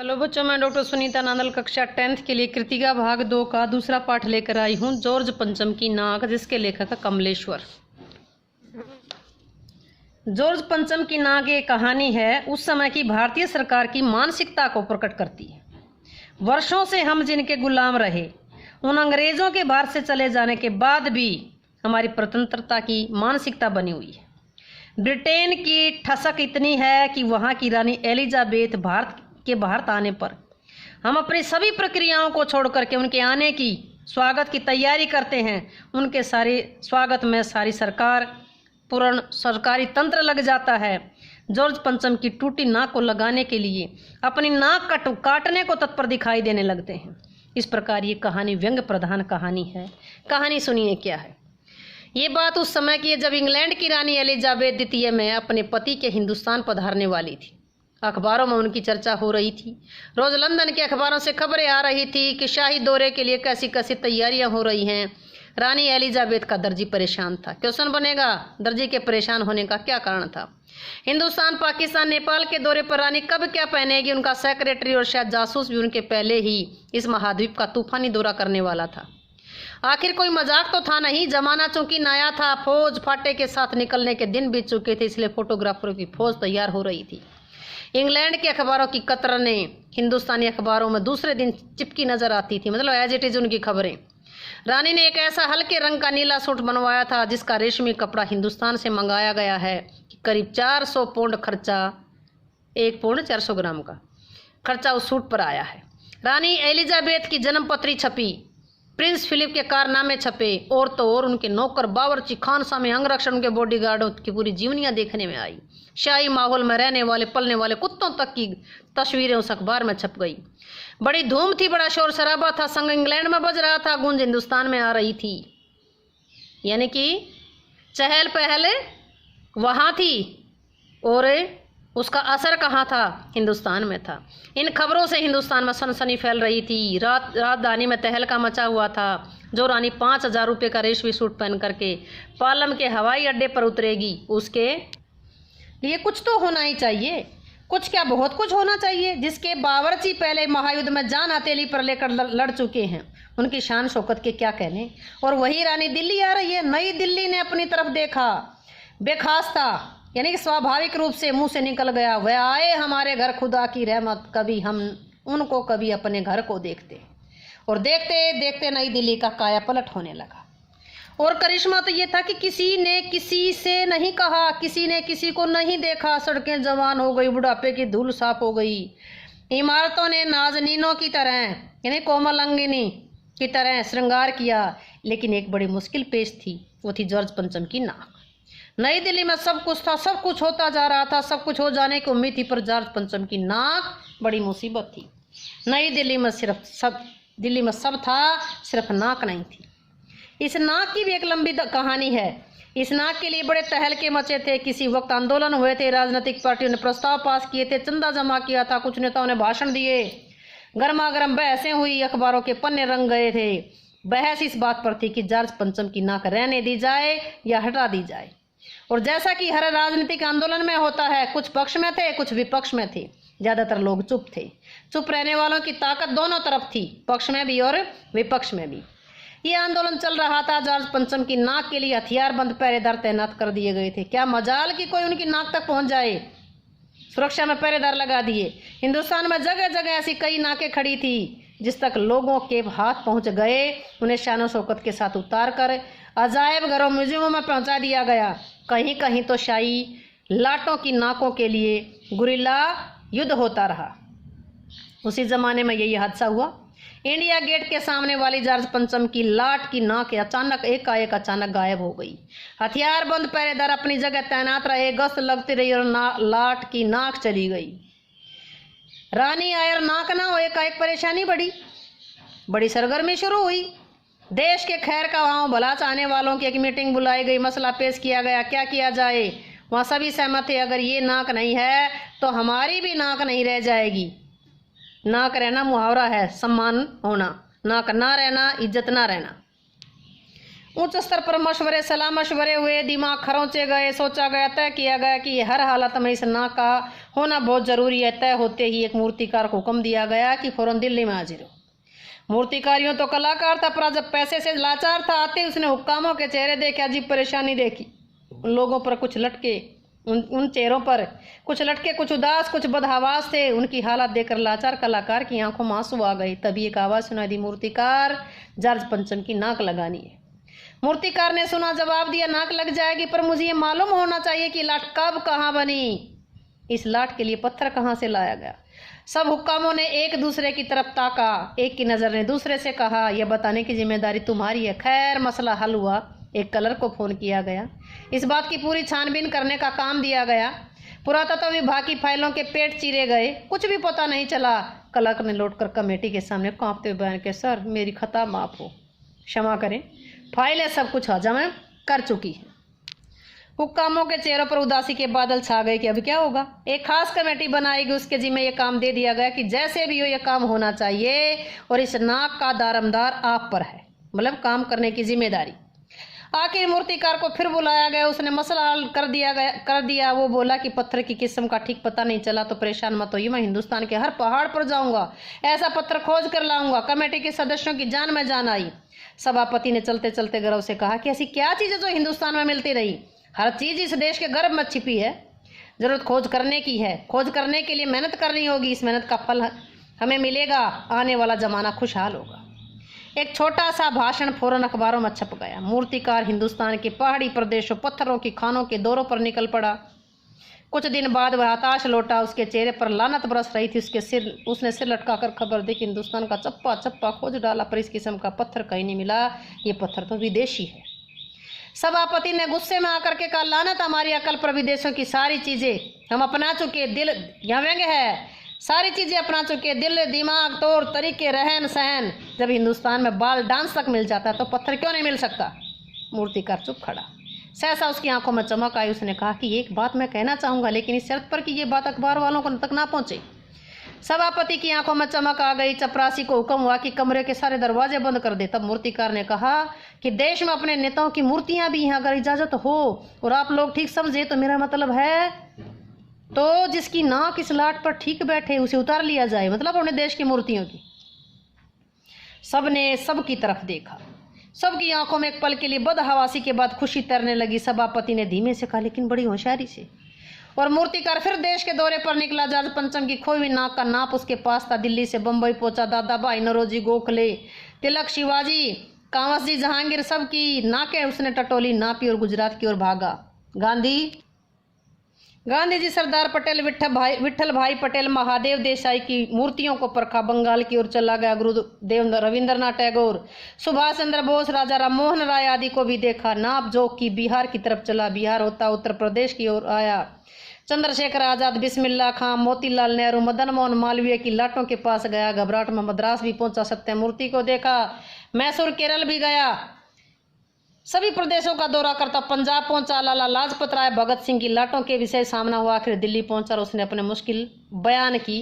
Hello बच्चों, मैं doctor Sunita Nandal कक्षा 10th के लिए कृतिका भाग 2 का दूसरा पाठ लेकर आई हूँ। जॉर्ज पंचम की नाक, जिसके लेखक है कमलेश्वर। जॉर्ज पंचम की नाक एक कहानी है उस समय की भारतीय सरकार की मानसिकता को प्रकट करती है। वर्षों से हम जिनके गुलाम रहे, उन अंग्रेजों के भारत से चले जाने के बाद भी हमारी स्वतंत्रता की मानसिकता बनी हुई है। ब्रिटेन की ठसक इतनी है कि वहाँ की रानी एलिजाबेथ भारत आने पर हम अपनी सभी प्रक्रियाओं को छोड़ करके उनके आने की स्वागत की तैयारी करते हैं। उनके सारे स्वागत में सारी सरकार, पूर्ण सरकारी तंत्र लग जाता है। जॉर्ज पंचम की टूटी नाक को लगाने के लिए अपनी नाक काटने को तत्पर दिखाई देने लगते हैं। इस प्रकार ये कहानी व्यंग्य प्रधान कहानी है। कहानी सुनिए क्या है। ये बात उस समय की है जब इंग्लैंड की रानी एलिजाबेथ द्वितीय में अपने पति के हिंदुस्तान पधारने वाली थी। अखबारों में उनकी चर्चा हो रही थी। रोज लंदन के अखबारों से खबरें आ रही थी कि शाही दौरे के लिए कैसी कैसी तैयारियां हो रही हैं। रानी एलिजाबेथ का दर्जी परेशान था। क्वेश्चन बनेगा, दर्जी के परेशान होने का क्या कारण था। हिंदुस्तान, पाकिस्तान, नेपाल के दौरे पर रानी कब क्या पहनेगी। उनका सेक्रेटरी और शायद जासूस भी उनके पहले ही इस महाद्वीप का तूफानी दौरा करने वाला था। आखिर कोई मजाक तो था नहीं। जमाना चूंकि नया था, फौज फाटे के साथ निकलने के दिन बीत चुके थे, इसलिए फोटोग्राफरों की फौज तैयार हो रही थी। इंग्लैंड के अखबारों की कतरनें हिंदुस्तानी अखबारों में दूसरे दिन चिपकी नजर आती थी, मतलब एज इट इज उनकी खबरें। रानी ने एक ऐसा हल्के रंग का नीला सूट बनवाया था जिसका रेशमी कपड़ा हिंदुस्तान से मंगाया गया है। करीब 400 पौंड खर्चा, 1 पौंड 400 ग्राम का खर्चा उस सूट पर आया है। रानी एलिजाबेथ की जन्म पत्री छपी, प्रिंस फिलिप के कारनामे छपे, और तो और उनके नौकर, बावर्ची, खानसामे, अंगरक्षक, उनके बॉडीगार्डों की पूरी जीवनियां देखने में आई। शाही माहौल में रहने वाले पलने वाले कुत्तों तक की तस्वीरें उस अखबार में छप गई। बड़ी धूम थी, बड़ा शोर शराबा था। संग इंग्लैंड में बज रहा था, गूंज हिंदुस्तान में आ रही थी। यानी कि चहल पहल वहाँ थी और उसका असर कहाँ था, हिंदुस्तान में था। इन खबरों से हिंदुस्तान में सनसनी फैल रही थी। राजधानी में तहलका मचा हुआ था। जो रानी 5,000 रुपये का रेशमी सूट पहन करके पालम के हवाई अड्डे पर उतरेगी, उसके लिए कुछ तो होना ही चाहिए। कुछ क्या, बहुत कुछ होना चाहिए। जिसके बावर्ची पहले महायुद्ध में जान हथेली पर लेकर लड़ चुके हैं, उनकी शान शौकत के क्या कहने। और वही रानी दिल्ली आ रही है। नई दिल्ली ने अपनी तरफ देखा, बेखास्ता, यानी कि स्वाभाविक रूप से मुंह से निकल गया, वह आए हमारे घर खुदा की रहमत, कभी हम उनको कभी अपने घर को देखते। और देखते देखते नई दिल्ली का काया पलट होने लगा। और करिश्मा तो ये था कि किसी ने किसी से नहीं कहा, किसी ने किसी को नहीं देखा। सड़कें जवान हो गई, बुढ़ापे की धूल साफ हो गई। इमारतों ने नाजनीनों की तरह, यानी कोमल अंगिनी की तरह श्रृंगार किया। लेकिन एक बड़ी मुश्किल पेश थी, वो थी जॉर्ज पंचम की नाक। नई दिल्ली में सब कुछ था, सब कुछ होता जा रहा था, सब कुछ हो जाने की उम्मीद थी, पर जॉर्ज पंचम की नाक बड़ी मुसीबत थी। नई दिल्ली में दिल्ली में सब था, सिर्फ नाक नहीं थी। इस नाक की भी एक लंबी कहानी है। इस नाक के लिए बड़े तहलके मचे थे। किसी वक्त आंदोलन हुए थे, राजनीतिक पार्टियों ने प्रस्ताव पास किए थे, चंदा जमा किया था, कुछ नेताओं ने भाषण दिए, गर्मा गर्म बहसें हुई, अखबारों के पन्ने रंग गए थे। बहस इस बात पर थी कि जॉर्ज पंचम की नाक रहने दी जाए या हटा दी जाए। और जैसा कि हर राजनीतिक आंदोलन में होता है, कुछ पक्ष में थे, कुछ विपक्ष में थे। ज्यादातर लोग चुप थे। चुप रहने वालों की ताकत दोनों तरफ थी, पक्ष में भी और विपक्ष में भी। ये आंदोलन चल रहा था। जॉर्ज पंचम की नाक के लिए हथियारबंद पहरेदार तैनात कर दिए गए थे। क्या मजाल कि कोई उनकी नाक तक पहुंच जाए, सुरक्षा में पहरेदार लगा दिए। हिंदुस्तान में जगह जगह ऐसी कई नाकें खड़ी थी जिस तक लोगों के हाथ पहुंच गए। उन्हें शान शौकत के साथ उतार कर अजायब घरों, म्यूजियमों में पहुंचा दिया गया। कहीं कहीं तो शाही लाटों की नाकों के लिए गुरिल्ला युद्ध होता रहा। उसी जमाने में यही हादसा हुआ। इंडिया गेट के सामने वाली जॉर्ज पंचम की लाट की नाक एकाएक अचानक गायब हो गई। हथियारबंद पहरेदार अपनी जगह तैनात रहे, गश्त लगती रही और लाट की नाक चली गई। रानी आए और नाक ना हो, एकाएक परेशानी बड़ी सरगर्मी शुरू हुई। देश के खैर का वहाँ भला चाहने वालों की एक मीटिंग बुलाई गई, मसला पेश किया गया, क्या किया जाए। वहाँ सभी सहमत थे, अगर ये नाक नहीं है तो हमारी भी नाक नहीं रह जाएगी। नाक रहना मुहावरा है, सम्मान होना, नाक ना रहना, इज्जत ना रहना। उच्च स्तर पर मशवरे सलाह मशवरे हुए, दिमाग खरोंचे गए, सोचा गया, तय किया गया कि हर हालत में इस नाक का होना बहुत जरूरी है। तय होते ही एक मूर्तिकार को हुक्म दिया गया कि फौरन दिल्ली में हाजिर हो। मूर्तिकारियों तो कलाकार था, पर जब पैसे से लाचार था, आते उसने हुक्कामों के चेहरे देखे, अजीब परेशानी देखी। उन लोगों पर कुछ लटके, उन चेहरों पर कुछ लटके, कुछ उदास, कुछ बदहवास थे। उनकी हालत देखकर लाचार कलाकार की आंखों में आंसू आ गए। तभी एक आवाज सुनाई दी, मूर्तिकार, जॉर्ज पंचम की नाक लगानी है। मूर्तिकार ने सुना, जवाब दिया, नाक लग जाएगी, पर मुझे ये मालूम होना चाहिए कि लाट कब कहाँ बनी, इस लाट के लिए पत्थर कहाँ से लाया गया। सब हुक्कामों ने एक दूसरे की तरफ ताका। एक की नजर ने दूसरे से कहा, यह बताने की जिम्मेदारी तुम्हारी है। खैर मसला हल हुआ। एक कलर को फोन किया गया, इस बात की पूरी छानबीन करने का काम दिया गया। पुरातत्व विभाग की फाइलों के पेट चीरे गए, कुछ भी पता नहीं चला। कलर ने लौटकर कमेटी के सामने कांपते हुए बयान किया, सर मेरी खता माफ हो, क्षमा करें, फाइलें सब कुछ हजम कर चुकी है। हुक्कामों के चेहरों पर उदासी के बादल छा गए कि अब क्या होगा। एक खास कमेटी बनाएगी, उसके जिम्मे यह काम दे दिया गया कि जैसे भी हो यह काम होना चाहिए और इस नाक का दारमदार आप पर है, मतलब काम करने की जिम्मेदारी। आखिर मूर्तिकार को फिर बुलाया गया, उसने मसला हल कर दिया। वो बोला कि पत्थर की किस्म का ठीक पता नहीं चला तो परेशान मत होइए, मैं हिंदुस्तान के हर पहाड़ पर जाऊंगा, ऐसा पत्थर खोज कर लाऊंगा। कमेटी के सदस्यों की जान में जान आई। सभापति ने चलते चलते गर्व से कहा कि ऐसी क्या चीज है जो हिंदुस्तान में मिलती रही, हर चीज इस देश के गर्भ में छिपी है। जरूरत खोज करने की है, खोज करने के लिए मेहनत करनी होगी, इस मेहनत का फल हमें मिलेगा, आने वाला जमाना खुशहाल होगा। एक छोटा सा भाषण फौरन अखबारों में छप गया। मूर्तिकार हिंदुस्तान के पहाड़ी प्रदेशों, पत्थरों की खानों के दौरों पर निकल पड़ा। कुछ दिन बाद वह हताश लौटा, उसके चेहरे पर लानत बरस रही थी। उसने सिर लटकाकर खबर दी कि हिंदुस्तान का चप्पा चप्पा खोज डाला, पर इस किस्म का पत्थर कहीं नहीं मिला, ये पत्थर तो विदेशी है। सभापति ने गुस्से में आकर के कहा, लानत हमारी अकल पर, विदेशों की सारी चीजें हम अपना चुके, दिल यहाँ व्यंग्य है, सारी चीजें अपना चुके, दिल दिमाग तौर तरीके रहन सहन। जब हिंदुस्तान में बाल डांस तक मिल जाता है तो पत्थर क्यों नहीं मिल सकता। मूर्तिकार चुप खड़ा। सहसा उसकी आंखों में चमक आई। उसने कहा कि एक बात मैं कहना चाहूंगा, लेकिन इस शर्त पर कि ये बात अखबार वालों को तक ना पहुंचे। सभापति की आंखों में चमक आ गई। चपरासी को हुक्म हुआ कि कमरे के सारे दरवाजे बंद कर दे। तब मूर्तिकार ने कहा कि देश में अपने नेताओं की मूर्तियां भी हैं, अगर इजाजत हो और आप लोग ठीक समझे तो मेरा मतलब है तो जिसकी नाक इस लाट पर ठीक बैठे उसे उतार लिया जाए, मतलब अपने देश की मूर्तियों की। सबने सबकी तरफ देखा, सबकी आंखों में एक पल के लिए बदहवासी के बाद खुशी तैरने लगी। सभापति ने धीमे से कहा, लेकिन बड़ी होशियारी से, और मूर्तिकार फिर देश के दौरे पर निकला। जॉर्ज पंचम की खोई हुई नाक का नाप उसके पास था। दिल्ली से बंबई पहुंचा। दादा भाई नौरोजी गोखले, तिलक, शिवाजी, कांवस जी, जहांगीर, सबकी नाकें उसने टटोली, नापी और गुजरात की ओर भागा। गांधी जी, सरदार पटेल, विठल भाई पटेल, महादेव देसाई की मूर्तियों को परखा। बंगाल की ओर चला गया। गुरुदेव रविंद्रनाथ टैगोर, सुभाष चंद्र बोस, राजा राम मोहन राय आदि को भी देखा। नाप जोक की बिहार की तरफ चला। बिहार होता उत्तर प्रदेश की ओर आया। चंद्रशेखर आजाद, बिस्मिल्लाह खां, मोतीलाल नेहरू, मदन मोहन मालवीय की लाटों के पास गया। घबराहट में मद्रास भी पहुंचा। सत्यमूर्ति को देखा। मैसूर, केरल भी गया। सभी प्रदेशों का दौरा करता पंजाब पहुंचा। लाला लाजपत राय, भगत सिंह की लाटों के विषय सामना हुआ। आखिर दिल्ली पहुंचा और उसने अपने मुश्किल बयान की,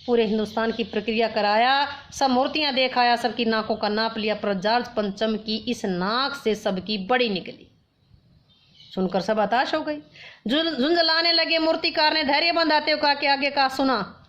पूरे हिंदुस्तान की प्रक्रिया कराया। सब मूर्तियां देखाया, सबकी नाकों का नाप लिया, पर जॉर्ज पंचम की इस नाक से सबकी बड़ी निकली। सुनकर सब हताश हो गई, झुंझलाने लगे। मूर्तिकार ने धैर्य बंधाते हुए कहा कि आगे का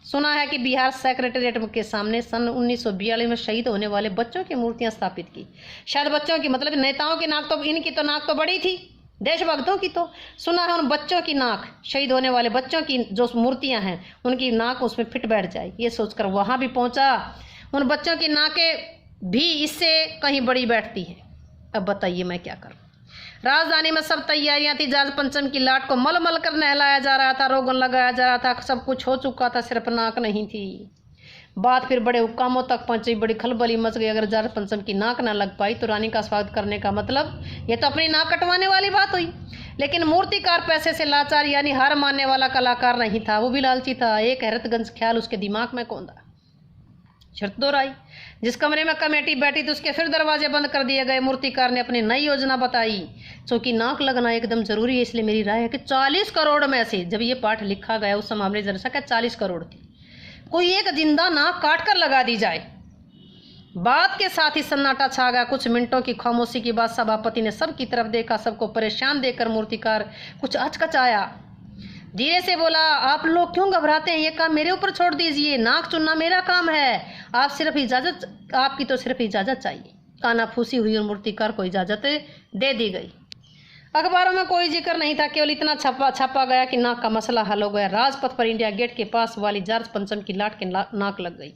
सुना है कि बिहार सेक्रेटेरिएट के सामने सन 1942 में शहीद होने वाले बच्चों की मूर्तियां स्थापित की। शायद बच्चों की, मतलब नेताओं की नाक तो, इनकी तो नाक तो बड़ी थी, देशभक्तों की तो सुना है उन बच्चों की नाक, शहीद होने वाले बच्चों की जो मूर्तियां हैं उनकी नाक उसमें फिट बैठ जाए। ये सोचकर वहां भी पहुंचा। उन बच्चों की नाकें भी इससे कहीं बड़ी बैठती है। अब बताइए मैं क्या करूं। राजधानी में सब तैयारियां थी। जॉर्ज पंचम की लाट को मलमल कर नहलाया जा रहा था, रोगन लगाया जा रहा था, सब कुछ हो चुका था, सिर्फ नाक नहीं थी। बात फिर बड़े हुक्कामों तक पहुंची। बड़ी खलबली मच गई। अगर जॉर्ज पंचम की नाक ना लग पाई तो रानी का स्वागत करने का मतलब ये तो अपनी नाक कटवाने वाली बात हुई। लेकिन मूर्तिकार पैसे से लाचार, यानी हार मानने वाला कलाकार नहीं था, वो भी लालची था। एक हैरतगंज ख्याल उसके दिमाग में कौंधा। शर्त दोहराई। जिस कमरे में कमेटी बैठी थी उसके फिर दरवाजे बंद कर दिए गए। मूर्तिकार ने अपनी नई योजना बताई। चूंकि नाक लगना एकदम जरूरी है, इसलिए मेरी राय है कि 40 करोड़ में से, जब ये पाठ लिखा गया उस समय हमने जनसंख्या 40 करोड़ थी, कोई एक जिंदा नाक काट कर लगा दी जाए। बात के साथ ही सन्नाटा छा गया। कुछ मिनटों की खामोशी के बाद सभापति ने सबकी तरफ देखा। सबको परेशान देखकर मूर्तिकार कुछ हचकचाया। धीरे से बोला, आप लोग क्यों घबराते हैं? ये काम मेरे ऊपर छोड़ दीजिए। नाक चुनना मेरा काम है। आपकी तो सिर्फ इजाजत चाहिए। कानाफूसी हुई और मूर्तिकार को इजाजत दे दी गई। अखबारों में कोई जिक्र नहीं था, केवल इतना छापा गया कि नाक का मसला हल हो गया। राजपथ पर इंडिया गेट के पास वाली जॉर्ज पंचम की लाट के नाक लग गई।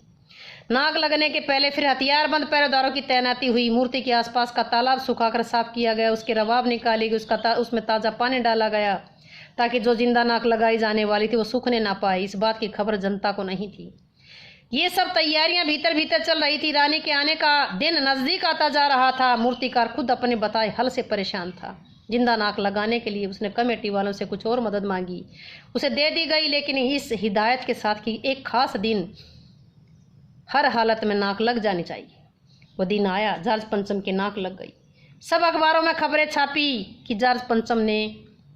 नाक लगने के पहले फिर हथियारबंद पहरेदारों की तैनाती हुई। मूर्ति के आसपास का तालाब सुखाकर साफ किया गया। उसकी रवाब निकाली गई। उसमें ताज़ा पानी डाला गया ताकि जो जिंदा नाक लगाई जाने वाली थी वो सूखने ना पाए। इस बात की खबर जनता को नहीं थी। ये सब तैयारियां भीतर भीतर चल रही थी। रानी के आने का दिन नज़दीक आता जा रहा था। मूर्तिकार खुद अपने बताए हल से परेशान था। जिंदा नाक लगाने के लिए उसने कमेटी वालों से कुछ और मदद मांगी, उसे दे दी गई, लेकिन इस हिदायत के साथ कि एक खास दिन हर हालत में नाक लग जानी चाहिए। वो दिन आया, जॉर्ज पंचम की नाक लग गई। सब अखबारों में खबरें छापी कि जॉर्ज पंचम ने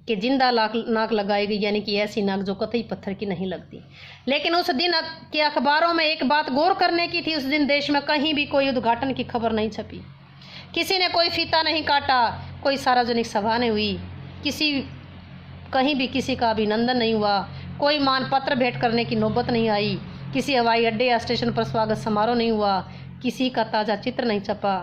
कि जिंदा नाक लगाई गई, यानी कि ऐसी नाक जो कतई पत्थर की नहीं लगती। लेकिन उस दिन के अखबारों में एक बात गौर करने की थी। उस दिन देश में कहीं भी कोई उद्घाटन की खबर नहीं छपी। किसी ने कोई फीता नहीं काटा, कोई सार्वजनिक सभा नहीं हुई, कहीं भी किसी का अभिनंदन नहीं हुआ, कोई मानपत्र भेंट करने की नौबत नहीं आई, किसी हवाई अड्डे या स्टेशन पर स्वागत समारोह नहीं हुआ, किसी का ताज़ा चित्र नहीं छपा।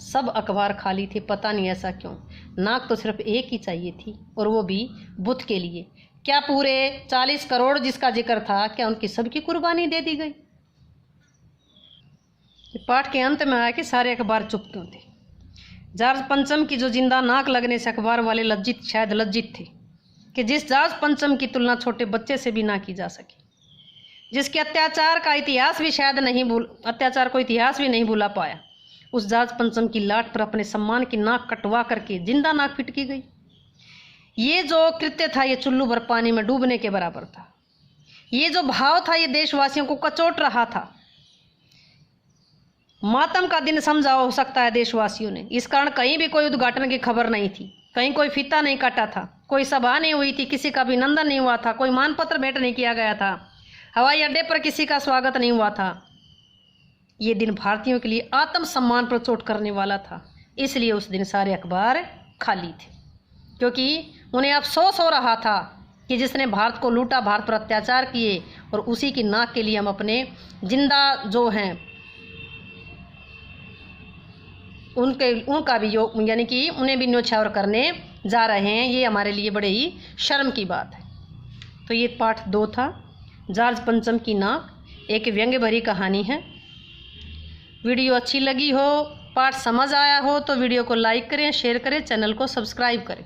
सब अखबार खाली थे। पता नहीं ऐसा क्यों। नाक तो सिर्फ एक ही चाहिए थी, और वो भी बुद्ध के लिए। क्या पूरे 40 करोड़ जिसका जिक्र था, क्या उनकी सबकी कुर्बानी दे दी गई? पाठ के अंत में आया कि सारे अखबार चुप क्यों थे। जॉर्ज पंचम की जो जिंदा नाक लगने से अखबार वाले शायद लज्जित थे कि जिस जॉर्ज पंचम की तुलना छोटे बच्चे से भी ना की जा सके, जिसके अत्याचार को इतिहास भी नहीं भुला पाया, उस जॉर्ज पंचम की लाट पर अपने सम्मान की नाक कटवा करके जिंदा नाक फिटकी गई। ये जो कृत्य था, ये चुल्लू भर पानी में डूबने के बराबर था। ये जो भाव था, ये देशवासियों को कचोट रहा था। मातम का दिन समझा हो सकता है देशवासियों ने। इस कारण कहीं भी कोई उद्घाटन की खबर नहीं थी, कहीं कोई फीता नहीं काटा था, कोई सभा नहीं हुई थी, किसी का अभिनंदन नहीं हुआ था, कोई मानपत्र भेंट नहीं किया गया था, हवाई अड्डे पर किसी का स्वागत नहीं हुआ था। ये दिन भारतीयों के लिए आत्मसम्मान पर चोट करने वाला था। इसलिए उस दिन सारे अखबार खाली थे, क्योंकि उन्हें अफसोस हो रहा था कि जिसने भारत को लूटा, भारत पर अत्याचार किए, और उसी की नाक के लिए हम अपने जिंदा जो हैं उनका भी यानी कि उन्हें भी न्योछावर करने जा रहे हैं। ये हमारे लिए बड़े ही शर्म की बात है। तो ये पाठ 2 था, जॉर्ज पंचम की नाक। एक व्यंग्य भरी कहानी है। वीडियो अच्छी लगी हो, पाठ समझ आया हो तो वीडियो को लाइक करें, शेयर करें, चैनल को सब्सक्राइब करें।